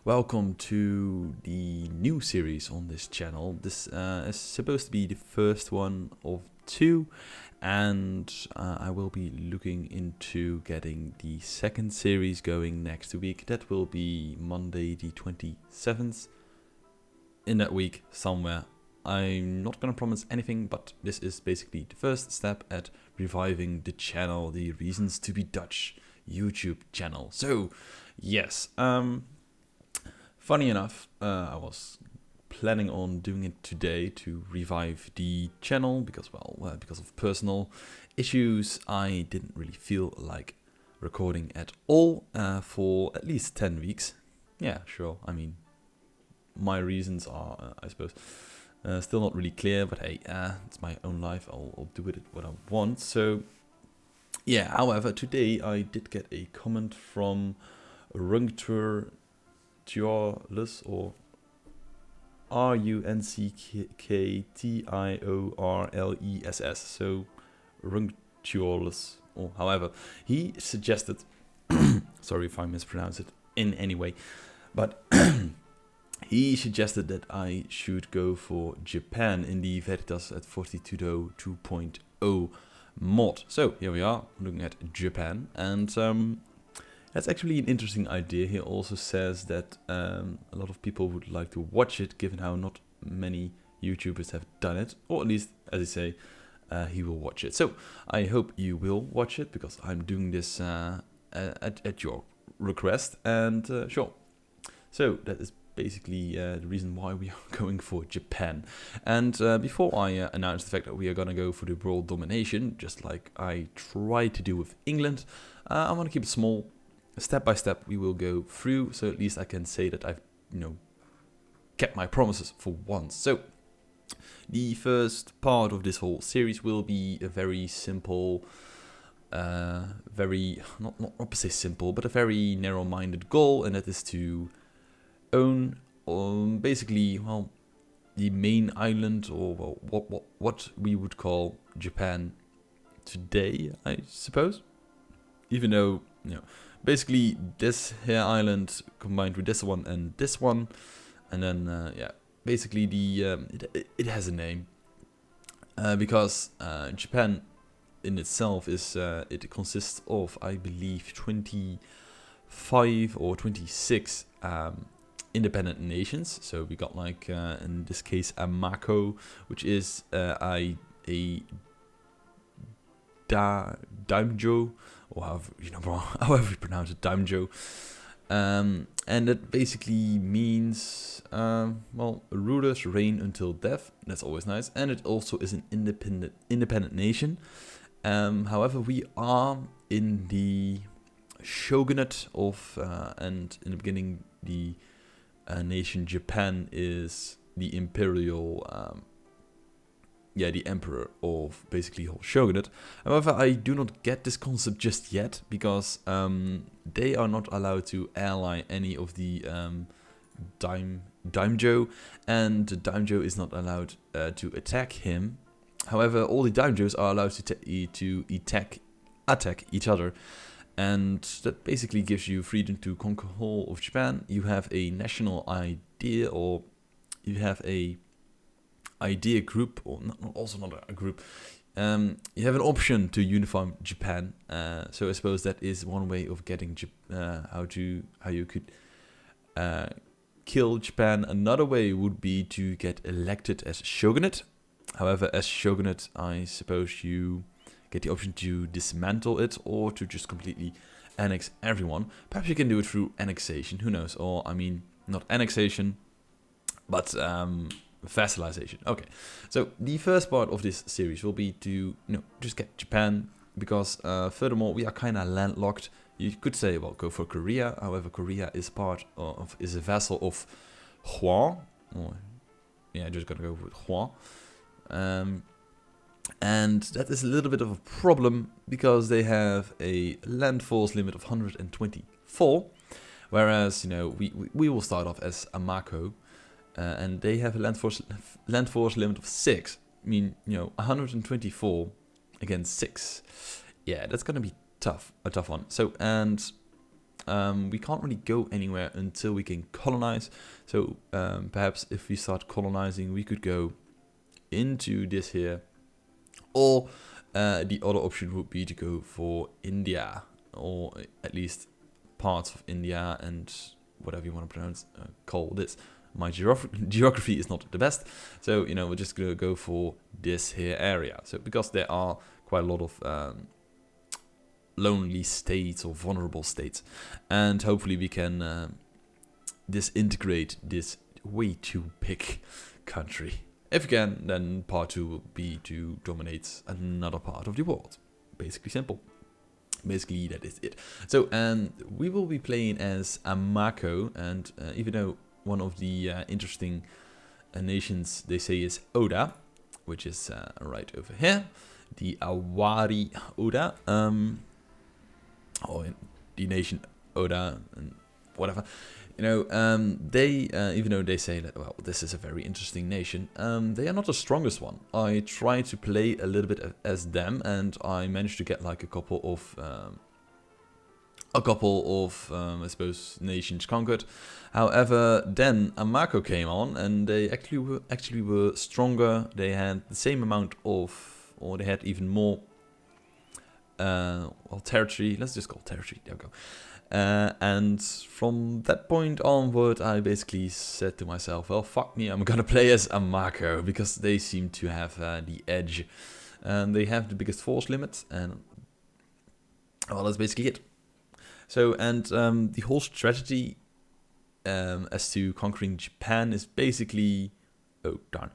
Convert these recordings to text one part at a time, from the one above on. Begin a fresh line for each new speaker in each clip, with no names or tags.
Welcome to the new series on this channel. This is supposed to be the first one of two, and I will be looking into getting the second series going next week. That will be Monday the 27th. In that week somewhere. I'm not gonna promise anything, but this is basically the first step at reviving the channel, the Reasons to Be Dutch YouTube channel. So, yes, funny enough, I was planning on doing it today to revive the channel because, because of personal issues, I didn't really feel like recording at all for at least 10 weeks. Yeah, sure, I mean, my reasons are, I suppose, still not really clear, but hey, it's my own life. I'll do with it what I want. So, yeah, however, today I did get a comment from ReasonsToBeDutch, or RuncKTIORLESS, so ReasonsToBeDutch, or however, he suggested, sorry if I mispronounce it in any way, but he suggested that I should go for Japan in the Veritas at Fortitudo 2.0 mod. So here we are, looking at Japan, and that's actually an interesting idea. He also says that a lot of people would like to watch it, given how not many YouTubers have done it, or at least, as I say, he will watch it. So I hope you will watch it, because I'm doing this at your request, and sure. So that is basically the reason why we are going for Japan. And before I announce the fact that we are going to go for the world domination, just like I tried to do with England, I want to keep it small. Step by step we will go through, so at least I can say that I've, kept my promises for once. So the first part of this whole series will be a very simple, very, not per se simple, but a very narrow-minded goal, and that is to own basically, the main island, or what we would call Japan today, I suppose. Even though, basically this here island combined with this one, and then yeah, basically it has a name, because Japan in itself is it consists of, I believe, 25 or 26 independent nations. So we got, like, in this case, Amato, which is a daimyo, or however you pronounce it, daimyo, and that basically means rulers reign until death. That's always nice, and it also is an independent nation. However, we are in the shogunate of, and in the beginning, the nation Japan is the imperial, the emperor of basically whole shogunate. However, I do not get this concept just yet, because they are not allowed to ally any of the daimyo, and the daimyo is not allowed to attack him. However, all the daimyos are allowed to attack each other. And that basically gives you freedom to conquer whole of Japan. You have a national idea, or you have a idea group, or not a group. You have an option to unify Japan. So I suppose that is one way of getting how you could kill Japan. Another way would be to get elected as shogunate. However, as shogunate, I suppose you get the option to dismantle it, or to just completely annex everyone. Perhaps you can do it through annexation, who knows? Or, I mean, not annexation, but vassalization. Okay, so the first part of this series will be to just get Japan, because furthermore, we are kind of landlocked. You could say, well, go for Korea. However, Korea is is a vassal of Hua. Just gonna go with Hua. And that is a little bit of a problem, because they have a land force limit of 124, whereas we will start off as Amato, and they have a land force limit of 6. I mean, 124 against 6. Yeah, that's gonna be a tough one. So, and we can't really go anywhere until we can colonize. So perhaps if we start colonizing, we could go into this here, or the other option would be to go for India, or at least parts of India, and whatever you want to call this. My geography is not the best, so we're just gonna go for this here area. So because there are quite a lot of lonely states or vulnerable states, and hopefully we can disintegrate this way too big country. If we can, then part 2 will be to dominate another part of the world. Basically simple. Basically that is it. So we will be playing as Amato, and even though one of the interesting nations they say is Oda, which is right over here, the Awari Oda, or the nation Oda, and whatever. They, even though they say that, well, this is a very interesting nation, they are not the strongest one. I tried to play a little bit as them, and I managed to get like a couple of, I suppose, nations conquered. However, then Amato came on, and they actually were stronger. They had the same amount of, or they had even more, well, territory. Let's just call it territory. There we go. And from that point onward, I basically said to myself, well, fuck me, I'm gonna play as Amato, because they seem to have the edge. And they have the biggest force limit, and, well, that's basically it. So, and the whole strategy as to conquering Japan is basically, oh darn,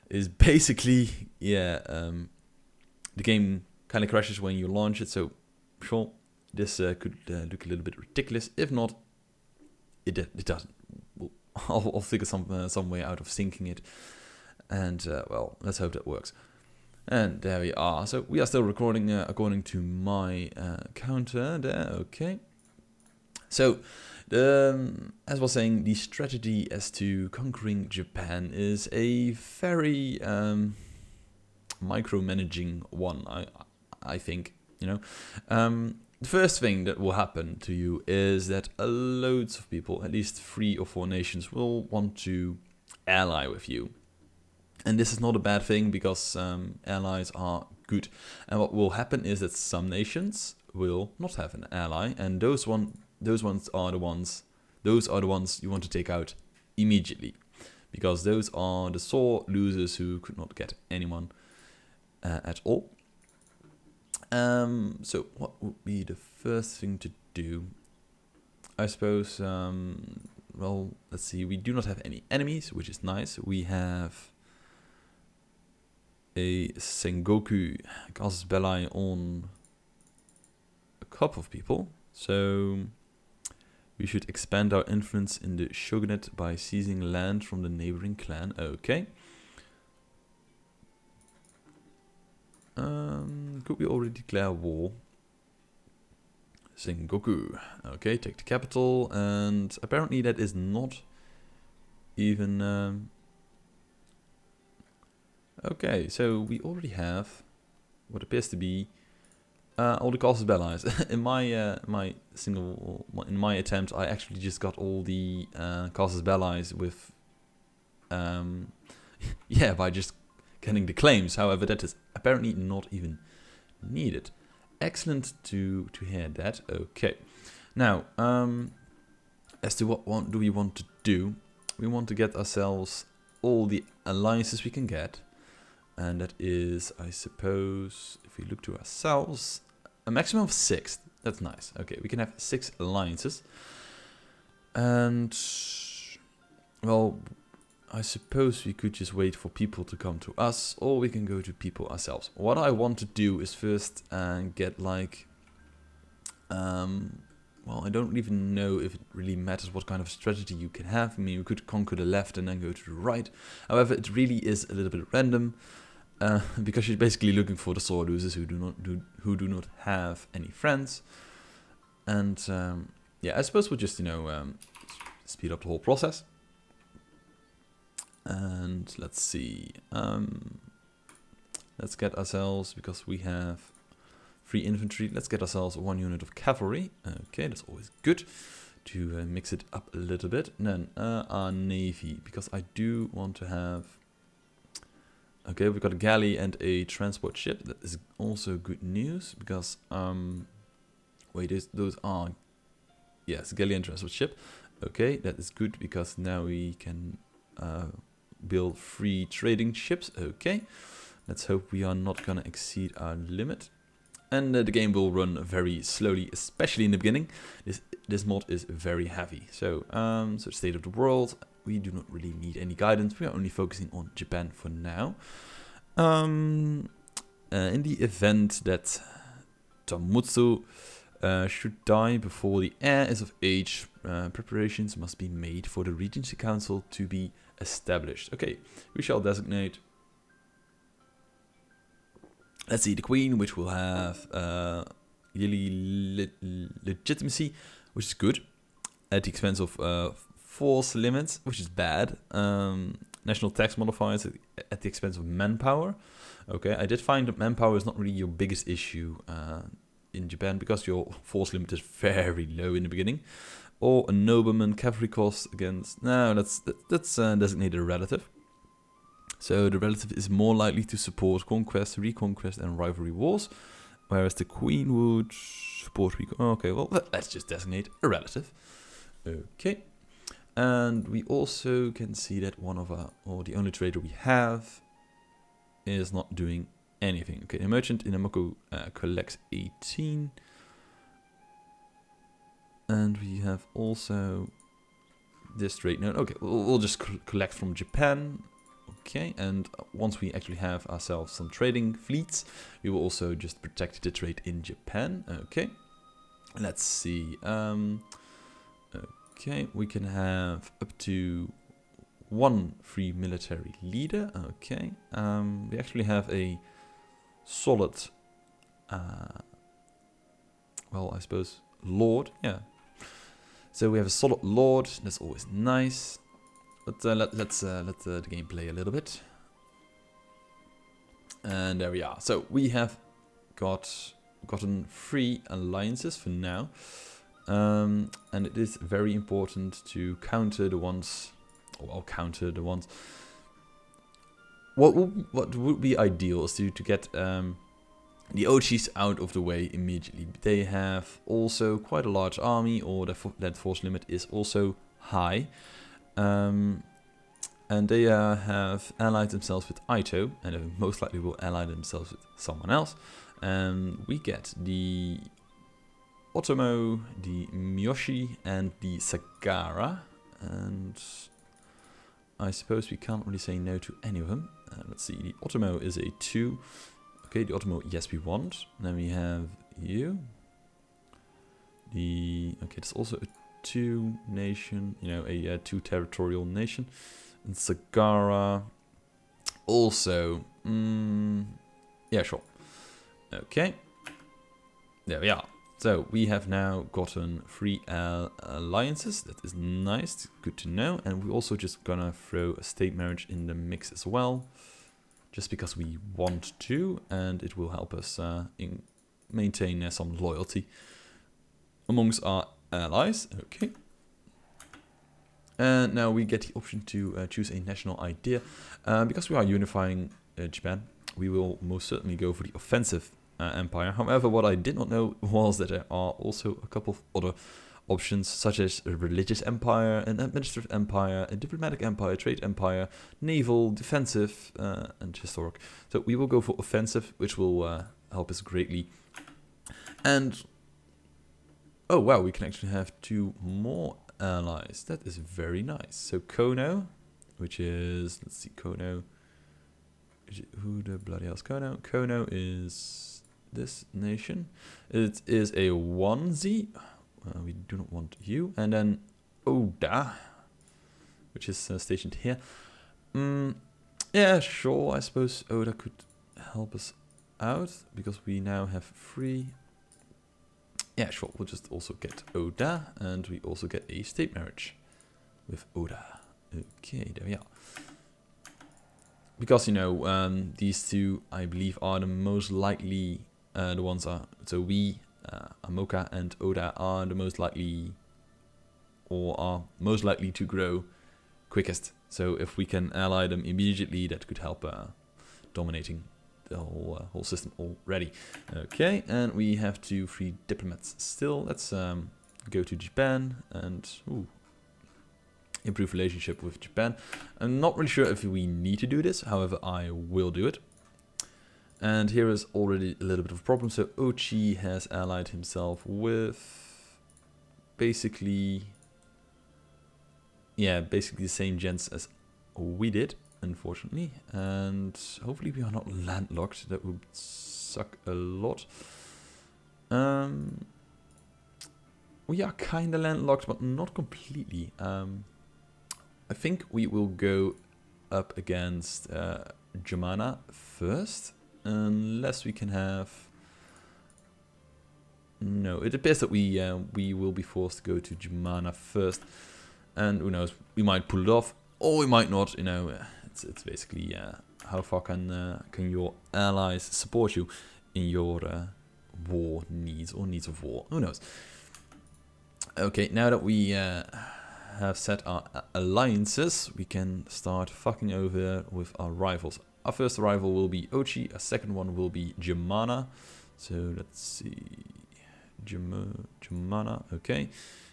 is basically, yeah, the game kind of crashes when you launch it, so sure, this could look a little bit ridiculous. If not, it doesn't. I'll figure some way out of syncing it, and well, let's hope that works. And there we are. So we are still recording according to my counter there. Okay. So as I was saying, the strategy as to conquering Japan is a very micromanaging one. I think, the first thing that will happen to you is that loads of people, at least 3 or 4 nations, will want to ally with you. And this is not a bad thing, because allies are good. And what will happen is that some nations will not have an ally, and those ones are the ones you want to take out immediately, because those are the sore losers who could not get anyone at all. So what would be the first thing to do? I suppose, well, let's see, we do not have any enemies, which is nice. We have a Sengoku casus belli on a couple of people, so we should expand our influence in the shogunate by seizing land from the neighboring clan. Okay. Could we already declare war? Sengoku. Okay, take the capital, and apparently that is not even... Okay, so we already have what appears to be all the casus belli. In my attempt, I actually just got all the casus belli with yeah, by just getting the claims. However, that is apparently not even needed. Excellent to hear that. Okay, now as to what do we want to do, we want to get ourselves all the alliances we can get. And that is, I suppose, if we look to ourselves, a maximum of 6. That's nice. Okay, we can have 6 alliances. And, well, I suppose we could just wait for people to come to us, or we can go to people ourselves. What I want to do is first get like... well, I don't even know if it really matters what kind of strategy you can have. I mean, we could conquer the left and then go to the right. However, it really is a little bit random. Because you're basically looking for the sore losers who do not have any friends, and yeah, I suppose we'll just speed up the whole process. And let's see, let's get ourselves, because we have 3 infantry. Let's get ourselves 1 unit of cavalry. Okay, that's always good to mix it up a little bit. And then our navy, because I do want to have... Okay, we've got a galley and a transport ship. That is also good news, because... wait, those are... Yes, galley and transport ship. Okay, that is good, because now we can build 3 trading ships. Okay, let's hope we are not gonna exceed our limit. And the game will run very slowly, especially in the beginning. This mod is very heavy. So, so state of the world, we do not really need any guidance. We are only focusing on Japan for now. In the event that Tamutsu should die before the heir is of age, preparations must be made for the Regency Council to be established. Okay, we shall designate... Let's see, the Queen, which will have yearly legitimacy, which is good, at the expense of force limits, which is bad. National tax modifiers at the expense of manpower. Okay, I did find that manpower is not really your biggest issue in Japan, because your force limit is very low in the beginning. Or a nobleman cavalry cost against... No, that's designated a relative. So the relative is more likely to support conquest, reconquest, and rivalry wars, whereas the Queen would support okay, well, let's just designate a relative. Okay, and we also can see that one of our, or the only trader we have, is not doing anything. Okay, a merchant in Amato collects 18, and we have also this trade node. Okay, we'll just collect from Japan. Okay, and once we actually have ourselves some trading fleets, we will also just protect the trade in Japan. Okay, let's see. Okay, we can have up to 1 free military leader. Okay, we actually have a solid, well, I suppose, lord. Yeah, so we have a solid lord. That's always nice. But let's let the game play a little bit. And there we are. So we have gotten 3 alliances for now. And it is very important to counter the ones... Or counter the ones... What would be ideal is to get the Ochis out of the way immediately. They have also quite a large army, or that force limit is also high. And they have allied themselves with Ito, and they most likely will ally themselves with someone else. And we get the Otomo, the Miyoshi, and the Sagara. And I suppose we can't really say no to any of them. Let's see, the Otomo is a 2. Okay, the Otomo, yes, we want. And then we have you. Okay, it's also a 2 nation, you know, a 2 territorial nation. And Sagara also, yeah, sure. Okay, there we are. So we have now gotten 3 alliances. That is nice, good to know. And we're also just gonna throw a state marriage in the mix as well, just because we want to, and it will help us maintain some loyalty amongst our allies. Okay. And now we get the option to choose a national idea. Because we are unifying Japan, we will most certainly go for the offensive empire. However, what I did not know was that there are also a couple of other options, such as a religious empire, an administrative empire, a diplomatic empire, trade empire, naval, defensive, and historic. So we will go for offensive, which will help us greatly. And oh wow, we can actually have 2 more allies. That is very nice. So Kono, which is, let's see, Kono. Who the bloody hell is Kono? Kono is this nation. It is a 1Z. We do not want you. And then Oda, which is stationed here. Yeah, sure. I suppose Oda could help us out, because we now have 3. Yeah, sure. We'll just also get Oda, and we also get a state marriage with Oda. Okay, there we are. Because, you know, these 2, I believe, are the most likely The ones are, so we, Amoka and Oda are the most likely, or are most likely to grow quickest. So if we can ally them immediately, that could help dominating the whole system already. Okay, and we have 2 free diplomats still. Let's go to Japan and improve relationship with Japan. I'm not really sure if we need to do this, however I will do it. And here is already a little bit of a problem. So Ochi has allied himself with basically the same gens as we did, unfortunately. And hopefully we are not landlocked. That would suck a lot. We are kind of landlocked, but not completely. I think we will go up against Germana first, unless we can have... No, it appears that we will be forced to go to Germana first. And who knows, we might pull it off, or we might not, you know. It's basically how far can your allies support you in your war needs, or needs of war, who knows. Okay, now that we have set our alliances, we can start fucking over with our rivals. Our first rival will be Ochi, our second one will be Germana. So let's see, Germana, okay.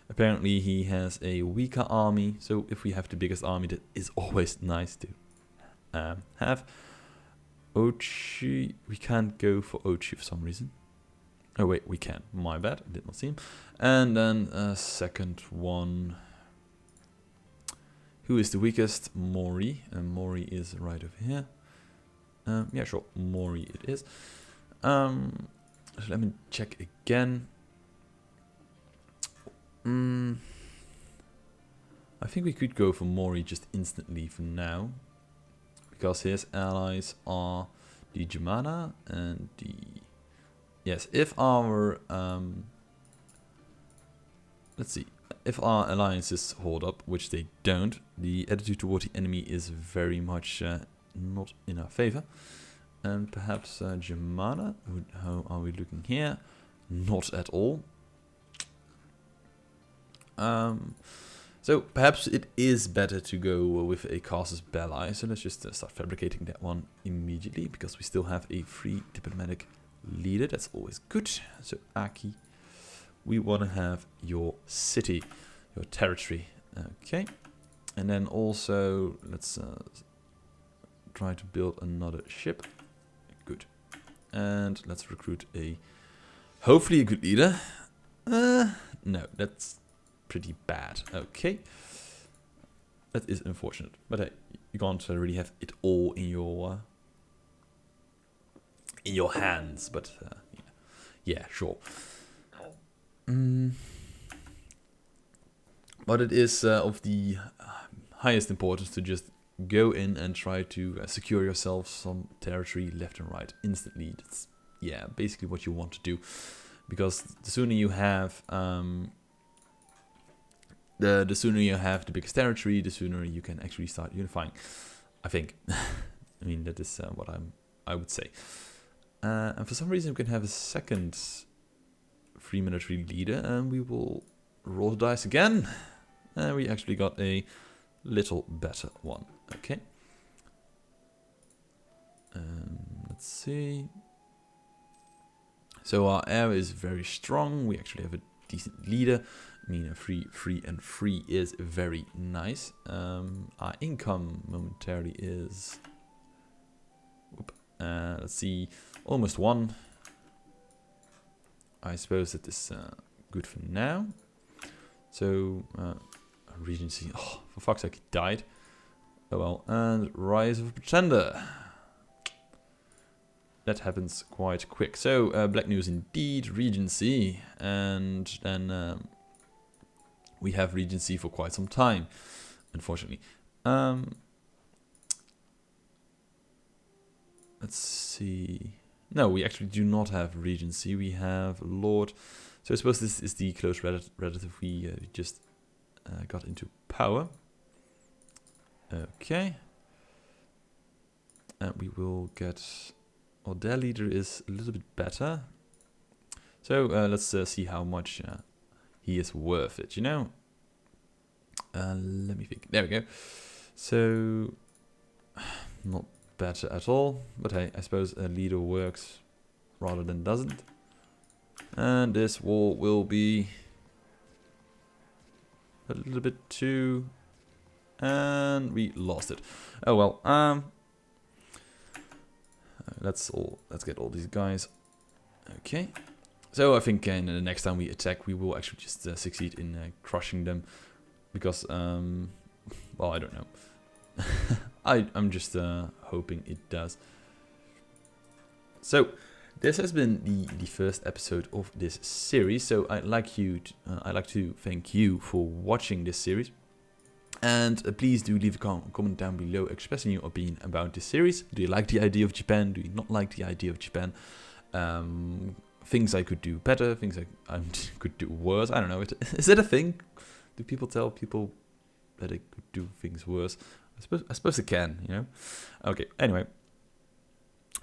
Apparently he has a weaker army, so if we have the biggest army, that is always nice to have. Ochi, we can't go for Ochi for some reason. Oh wait, we can, my bad, I did not see him. And then second one, who is the weakest? Mori, and Mori is right over here. Yeah, sure, Mori it is. So let me check again. I think we could go for Mori just instantly for now, because his allies are the Germana and the... Yes, if our... let's see. If our alliances hold up, which they don't, the attitude toward the enemy is very much not in our favor. And perhaps Germana, how are we looking here? Not at all. So perhaps it is better to go with a casus belli. So let's just start fabricating that one immediately, because we still have a free diplomatic leader. That's always good. So Aki, we want to have your city, your territory. Okay, and then also let's try to build another ship. Good, and let's recruit a hopefully a good leader. No, that's pretty bad. Okay, that is unfortunate, but hey, you can't really have it all in your hands. But yeah, sure. But it is of the highest importance to just go in and try to secure yourself some territory left and right instantly. That's basically what you want to do, because the sooner you have the sooner you have the biggest territory, the sooner you can actually start unifying, I think. I mean, that is what I would say. And for some reason we can have a second free military leader, and we will roll the dice again. And we actually got a little better one. Okay. Let's see. So our air is very strong. We actually have a decent leader. I mean, a free is very nice. Our income momentarily is... let's see, almost 1. I suppose that is good for now. So, Regency, oh, for fuck's sake, he died. Oh well, and Rise of a Pretender. That happens quite quick. So, black news indeed, Regency, and then we have Regency for quite some time, unfortunately. Let's see. No, we actually do not have Regency. We have Lord. So I suppose this is the close relative we just got into power. Okay. And we will get Well, their leader is a little bit better. So let's see how much he is worth it, you know? Let me think. There we go. So, not better at all. But hey, I suppose a leader works rather than doesn't. And this war will be a little bit too... And we lost it. Oh well. Let's get all these guys. Okay. So I think in the next time we attack, we will actually just succeed in crushing them, because well, I don't know. I'm just hoping it does. So this has been the first episode of this series. So I'd like to thank you for watching this series. And please do leave a comment down below expressing your opinion about this series. Do you like the idea of Japan? Do you not like the idea of Japan? Things I could do better, things I could do worse. I don't know. Is it a thing? Do people tell people that they could do things worse? I suppose they can, you know? Okay, anyway.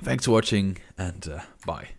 Thanks for watching, and bye.